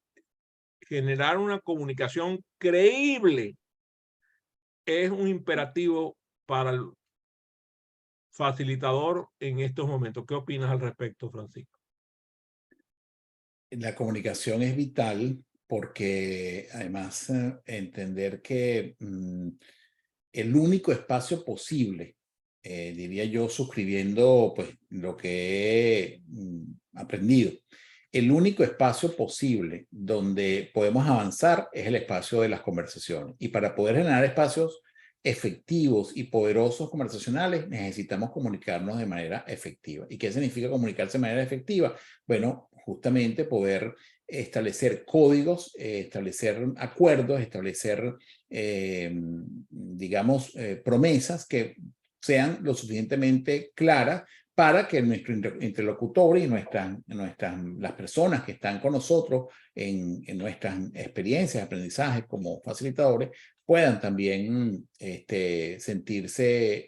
Speaker 1: generar una comunicación creíble es un imperativo para el facilitador en estos momentos. ¿Qué opinas al respecto, Francisco?
Speaker 2: La comunicación es vital porque además entender que el único espacio posible, diría yo, suscribiendo pues lo que he aprendido, el único espacio posible donde podemos avanzar es el espacio de las conversaciones. Y para poder generar espacios efectivos y poderosos conversacionales, necesitamos comunicarnos de manera efectiva. ¿Y qué significa comunicarse de manera efectiva? Bueno, justamente poder establecer códigos, establecer acuerdos, establecer, digamos, promesas que sean lo suficientemente claras para que nuestro interlocutor y las personas que están con nosotros en nuestras experiencias, aprendizajes como facilitadores, puedan también sentirse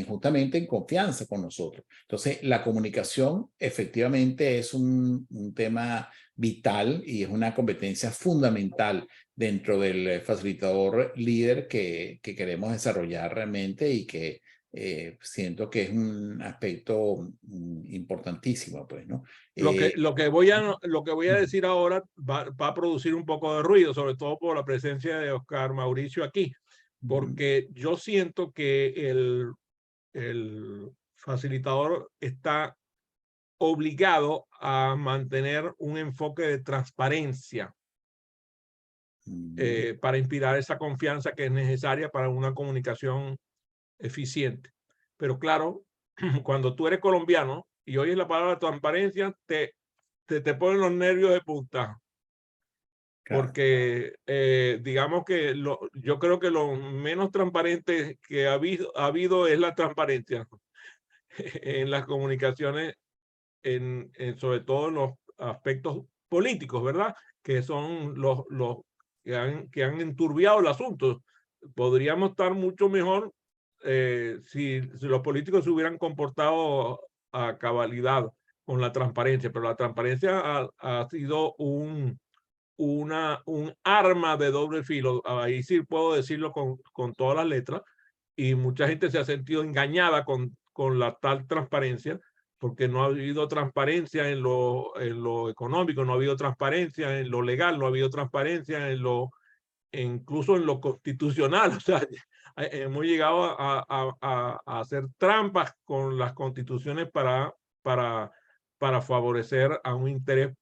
Speaker 2: justamente en confianza con nosotros. Entonces, la comunicación efectivamente es un tema vital y es una competencia fundamental dentro del facilitador líder que queremos desarrollar realmente y que siento que es un aspecto importantísimo, pues, ¿no?
Speaker 1: Lo que voy a decir ahora va a producir un poco de ruido, sobre todo por la presencia de Oscar Mauricio aquí, porque yo siento que el facilitador está obligado a mantener un enfoque de transparencia para inspirar esa confianza que es necesaria para una comunicación eficiente. Pero claro, cuando tú eres colombiano y oyes la palabra transparencia, te ponen los nervios de punta.
Speaker 2: Claro.
Speaker 1: Porque digamos que yo creo que lo menos transparente que ha habido es la transparencia en las comunicaciones, sobre todo en los aspectos políticos, ¿verdad? Que son los que han enturbiado el asunto. Podríamos estar mucho mejor si los políticos se hubieran comportado a cabalidad con la transparencia, pero la transparencia ha sido un arma de doble filo. Ahí sí puedo decirlo con todas las letras, y mucha gente se ha sentido engañada con la tal transparencia, porque no ha habido transparencia en lo económico, no ha habido transparencia en lo legal, no ha habido transparencia incluso en lo constitucional. O sea, hemos llegado a hacer trampas con las constituciones para favorecer a un interés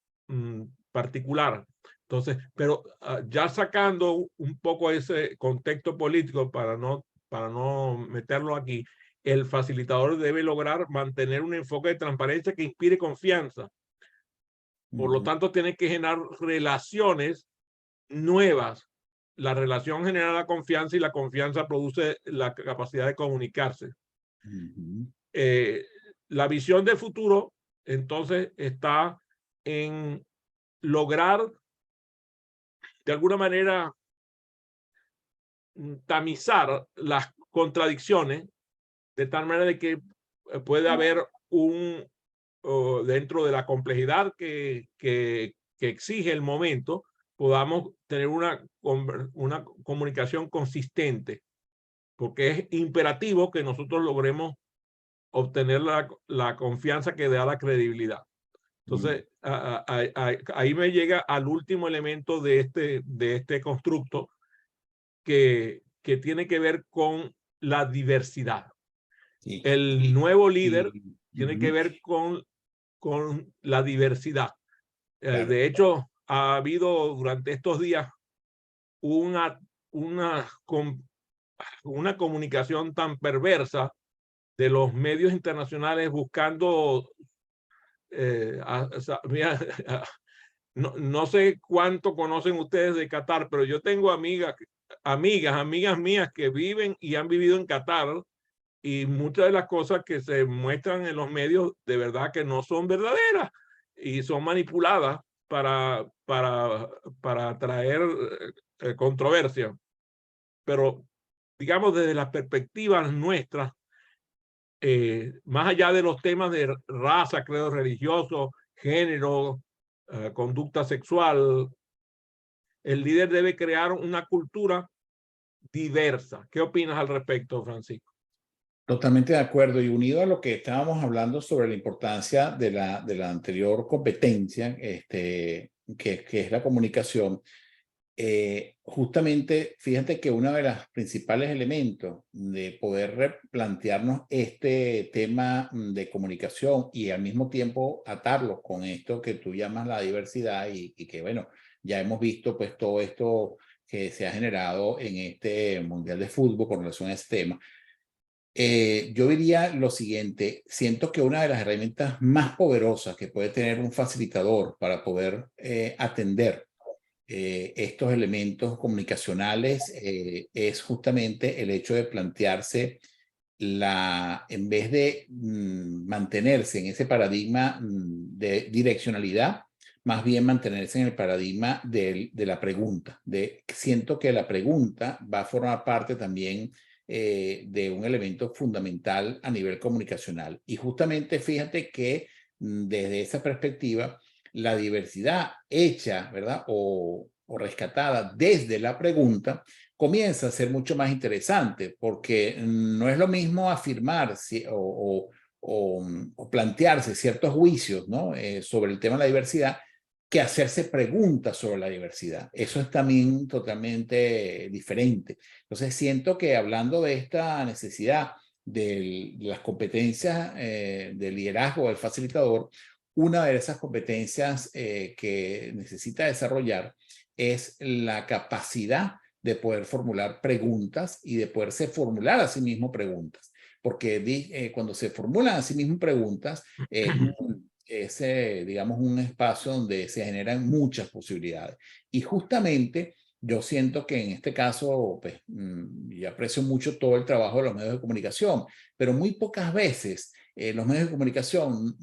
Speaker 1: particular. Entonces, pero ya sacando un poco ese contexto político para no meterlo aquí, el facilitador debe lograr mantener un enfoque de transparencia que inspire confianza. Por lo tanto, tiene que generar relaciones nuevas. La relación genera la confianza y la confianza produce la capacidad de comunicarse. La visión de futuro, entonces, está en lograr de alguna manera tamizar las contradicciones de tal manera de que puede haber dentro de la complejidad que exige el momento, podamos tener una comunicación consistente, porque es imperativo que nosotros logremos obtener la confianza que da la credibilidad. Entonces, ahí me llega al último elemento de este constructo que tiene que ver con la diversidad.
Speaker 2: Sí.
Speaker 1: El nuevo líder tiene que ver con la diversidad.
Speaker 2: Claro.
Speaker 1: De hecho, ha habido durante estos días una comunicación tan perversa de los medios internacionales buscando no sé cuánto conocen ustedes de Qatar, pero yo tengo amigas mías que viven y han vivido en Qatar, y muchas de las cosas que se muestran en los medios de verdad que no son verdaderas y son manipuladas para traer controversia. Pero digamos, desde las perspectivas nuestras, más allá de los temas de raza, credo religioso, género, conducta sexual, el líder debe crear una cultura diversa. ¿Qué opinas al respecto, Francisco?
Speaker 2: Totalmente de acuerdo, y unido a lo que estábamos hablando sobre la importancia de la anterior competencia, que es la comunicación. Justamente, fíjate que uno de los principales elementos de poder replantearnos este tema de comunicación y al mismo tiempo atarlo con esto que tú llamas la diversidad y que, bueno, ya hemos visto pues todo esto que se ha generado en este Mundial de Fútbol con relación a este tema. Yo diría lo siguiente: siento que una de las herramientas más poderosas que puede tener un facilitador para poder atender estos elementos comunicacionales es justamente el hecho de plantearse en vez de mantenerse en ese paradigma de direccionalidad, más bien mantenerse en el paradigma de la pregunta. Siento que la pregunta va a formar parte también de un elemento fundamental a nivel comunicacional. Y justamente fíjate que desde esa perspectiva, la diversidad hecha, ¿verdad? O rescatada desde la pregunta, comienza a ser mucho más interesante, porque no es lo mismo afirmar o plantearse ciertos juicios, ¿no? Sobre el tema de la diversidad, que hacerse preguntas sobre la diversidad. Eso es también totalmente diferente. Entonces siento que hablando de esta necesidad de las competencias de liderazgo del facilitador, una de esas competencias que necesita desarrollar es la capacidad de poder formular preguntas y de poderse formular a sí mismo preguntas. Porque cuando se formulan a sí mismo preguntas, es, digamos, un espacio donde se generan muchas posibilidades. Y justamente yo siento que en este caso, pues, yo aprecio mucho todo el trabajo de los medios de comunicación, pero muy pocas veces los medios de comunicación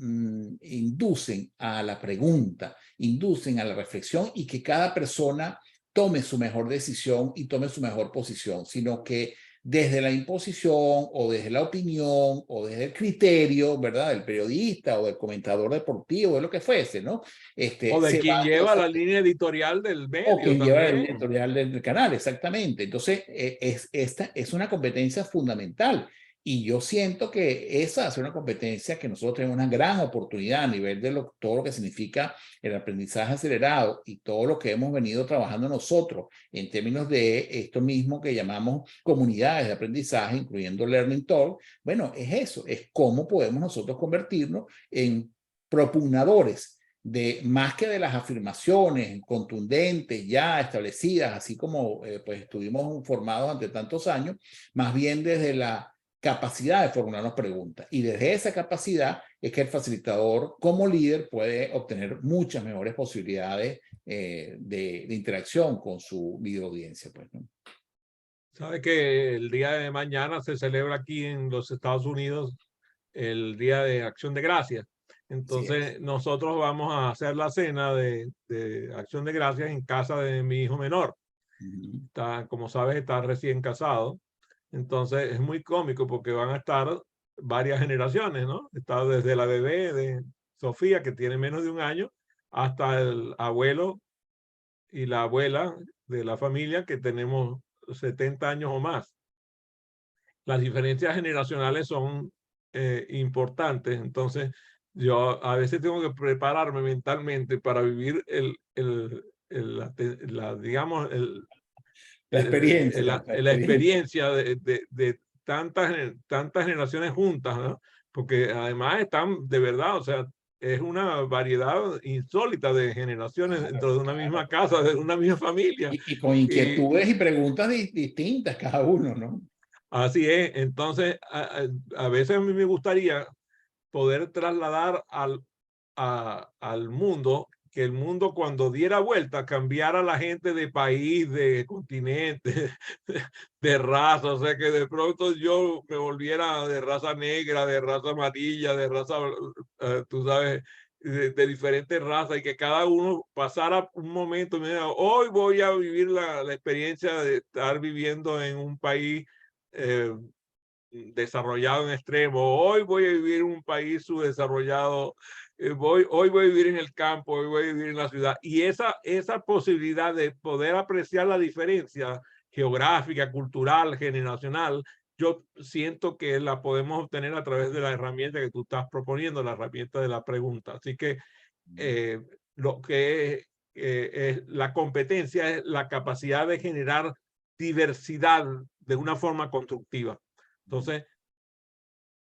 Speaker 2: inducen a la pregunta, inducen a la reflexión y que cada persona tome su mejor decisión y tome su mejor posición, sino que desde la imposición o desde la opinión o desde el criterio, ¿verdad? Del periodista o del comentador deportivo, de lo que fuese, ¿no?
Speaker 1: O de quien lleva la línea editorial del medio
Speaker 2: o quien lleva la línea
Speaker 1: también.
Speaker 2: editorial del canal, exactamente. Entonces, esta es una competencia fundamental. Y yo siento que esa es una competencia que nosotros tenemos una gran oportunidad a nivel de todo lo que significa el aprendizaje acelerado y todo lo que hemos venido trabajando nosotros en términos de esto mismo que llamamos comunidades de aprendizaje, incluyendo Learning Talk. Bueno, es eso, es cómo podemos nosotros convertirnos en propugnadores de más que de las afirmaciones contundentes ya establecidas, así como pues estuvimos formados ante tantos años, más bien desde la capacidad de formularnos preguntas. Y desde esa capacidad es que el facilitador como líder puede obtener muchas mejores posibilidades de interacción con su video audiencia. Pues, ¿no?
Speaker 1: Sabe que el día de mañana se celebra aquí en los Estados Unidos el Día de Acción de Gracias. Entonces nosotros vamos a hacer la cena de Acción de Gracias en casa de mi hijo menor. Está, como sabes, está recién casado. Entonces es muy cómico porque van a estar varias generaciones, ¿no? Está desde la bebé de Sofía, que tiene menos de un año, hasta el abuelo y la abuela de la familia, que tenemos 70 años o más. Las diferencias generacionales son importantes, entonces yo a veces tengo que prepararme mentalmente para vivir digamos,
Speaker 2: La experiencia.
Speaker 1: la experiencia de tantas generaciones juntas, ¿no? Porque además están de verdad, o sea, es una variedad insólita de generaciones dentro de una misma casa, de una misma familia.
Speaker 2: Y con inquietudes y preguntas distintas cada uno, ¿no?
Speaker 1: Así es. Entonces, a veces a mí me gustaría poder trasladar al mundo, que el mundo cuando diera vuelta cambiara a la gente de país, de continente, de raza, o sea que de pronto yo me volviera de raza negra, de raza amarilla, de raza, tú sabes, de diferentes razas y que cada uno pasara un momento y me diga, hoy voy a vivir la experiencia de estar viviendo en un país desarrollado en extremo, hoy voy a vivir en un país subdesarrollado, hoy voy a vivir en el campo, hoy voy a vivir en la ciudad. Y esa posibilidad de poder apreciar la diferencia geográfica, cultural, generacional, yo siento que la podemos obtener a través de la herramienta que tú estás proponiendo, la herramienta de la pregunta. Así que lo que es la competencia es la capacidad de generar diversidad de una forma constructiva. Entonces,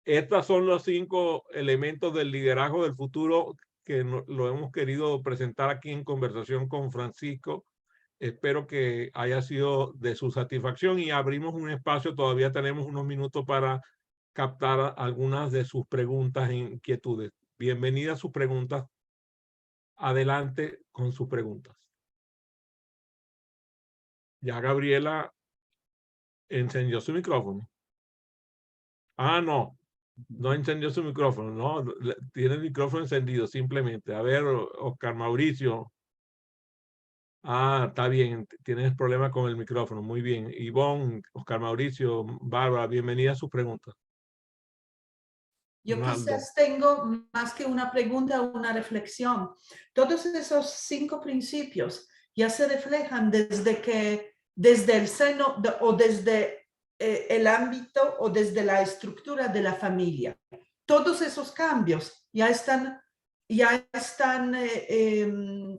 Speaker 1: estos son los 5 elementos del liderazgo del futuro que lo hemos querido presentar aquí en conversación con Francisco. Espero que haya sido de su satisfacción y abrimos un espacio, todavía tenemos unos minutos para captar algunas de sus preguntas e inquietudes. Bienvenida a sus preguntas. Adelante con sus preguntas. Ya Gabriela encendió su micrófono. Ah, no. No encendió su micrófono, no, tiene el micrófono encendido simplemente. A ver, Oscar Mauricio. Ah, está bien, tienes problema con el micrófono, muy bien. Ivonne, Oscar Mauricio, Bárbara, bienvenida a sus preguntas.
Speaker 3: Yo
Speaker 1: Arnaldo.
Speaker 3: quizás tengo más que una pregunta, una reflexión. Todos esos 5 principios ya se reflejan desde el seno o desde el ámbito o desde la estructura de la familia. Todos esos cambios ya están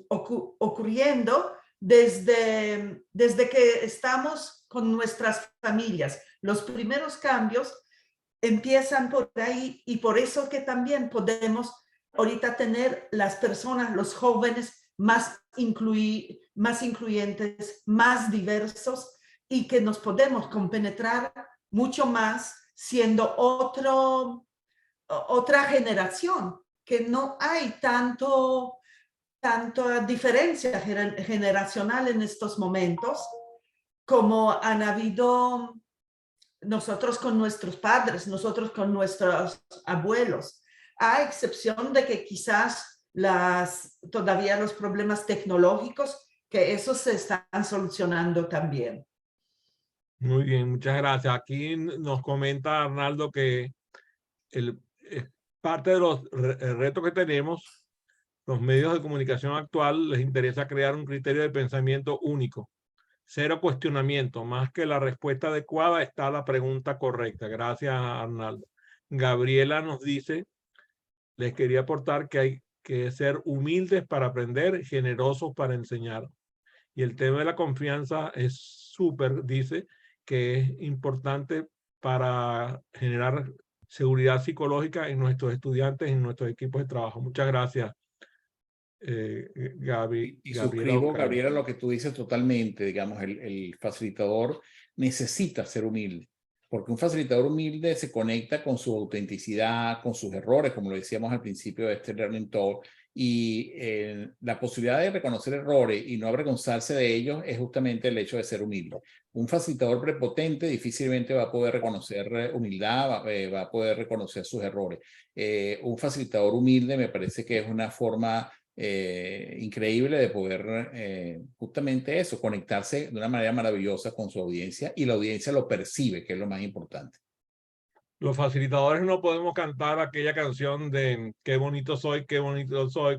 Speaker 3: ocurriendo desde que estamos con nuestras familias. Los primeros cambios empiezan por ahí y por eso que también podemos ahorita tener las personas, los jóvenes más incluyentes, más diversos y que nos podemos compenetrar mucho más siendo otra generación, que no hay tanta diferencia generacional en estos momentos como han habido nosotros con nuestros padres, nosotros con nuestros abuelos, a excepción de que quizás todavía los problemas tecnológicos, que esos se están solucionando también.
Speaker 1: Muy bien, muchas gracias. Aquí nos comenta Arnaldo que parte de los retos que tenemos, los medios de comunicación actual les interesa crear un criterio de pensamiento único. Cero cuestionamiento, más que la respuesta adecuada está la pregunta correcta. Gracias, Arnaldo. Gabriela nos dice, les quería aportar que hay que ser humildes para aprender, generosos para enseñar. Y el tema de la confianza es súper, dice, que es importante para generar seguridad psicológica en nuestros estudiantes, en nuestros equipos de trabajo. Muchas gracias, Gaby.
Speaker 2: Y suscribo, Gabriela, lo que tú dices totalmente. Digamos, el facilitador necesita ser humilde, porque un facilitador humilde se conecta con su autenticidad, con sus errores, como lo decíamos al principio de este Learning Talk, y la posibilidad de reconocer errores y no avergonzarse de ellos es justamente el hecho de ser humilde. Un facilitador prepotente difícilmente va a poder reconocer humildad, va a poder reconocer sus errores. Un facilitador humilde me parece que es una forma increíble de poder justamente eso, conectarse de una manera maravillosa con su audiencia, y la audiencia lo percibe, que es lo más importante.
Speaker 1: Los facilitadores no podemos cantar aquella canción de qué bonito soy,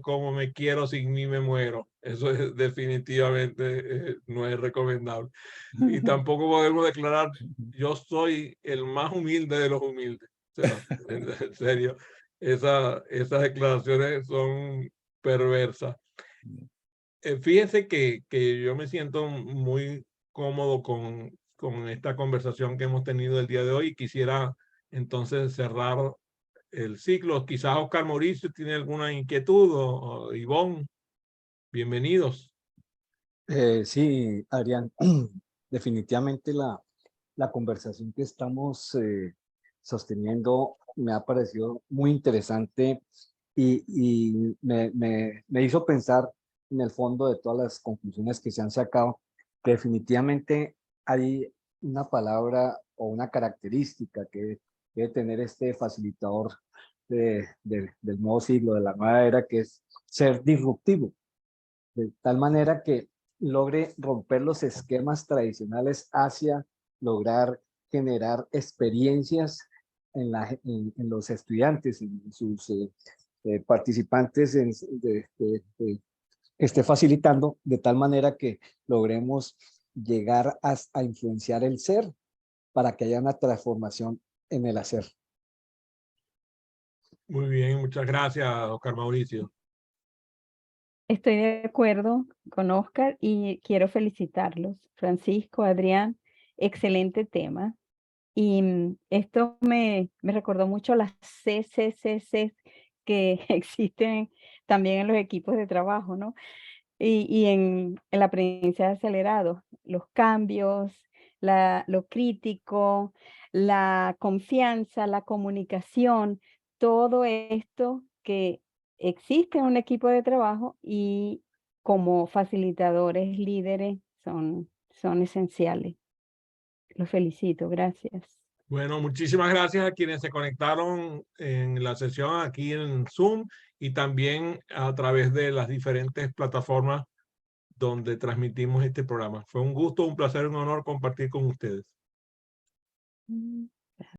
Speaker 1: cómo me quiero sin mí me muero. Eso es, definitivamente no es recomendable. Y tampoco podemos declarar yo soy el más humilde de los humildes. O sea, en serio, esas declaraciones son perversas. Fíjense que yo me siento muy cómodo con esta conversación que hemos tenido el día de hoy y quisiera entonces cerrar el ciclo. Quizás Oscar Mauricio tiene alguna inquietud o Ivonne, bienvenidos.
Speaker 5: Sí, Adrián, definitivamente la conversación que estamos sosteniendo me ha parecido muy interesante y me hizo pensar en el fondo de todas las conclusiones que se han sacado, que definitivamente hay una palabra o una característica que debe tener este facilitador del nuevo siglo, de la nueva era, que es ser disruptivo, de tal manera que logre romper los esquemas tradicionales hacia lograr generar experiencias en los estudiantes, en sus participantes que esté facilitando, de tal manera que logremos llegar a influenciar el ser para que haya una transformación en el hacer.
Speaker 1: Muy bien, muchas gracias, Oscar Mauricio.
Speaker 4: Estoy de acuerdo con Oscar y quiero felicitarlos. Francisco, Adrián, excelente tema. Y esto me recordó mucho las CCCC que existen también en los equipos de trabajo, ¿no? Y en el aprendizaje acelerado, los cambios, lo crítico, la confianza, la comunicación, todo esto que existe en un equipo de trabajo y como facilitadores, líderes, son esenciales. Los felicito, gracias.
Speaker 1: Bueno, muchísimas gracias a quienes se conectaron en la sesión aquí en Zoom y también a través de las diferentes plataformas donde transmitimos este programa. Fue un gusto, un placer, un honor compartir con ustedes.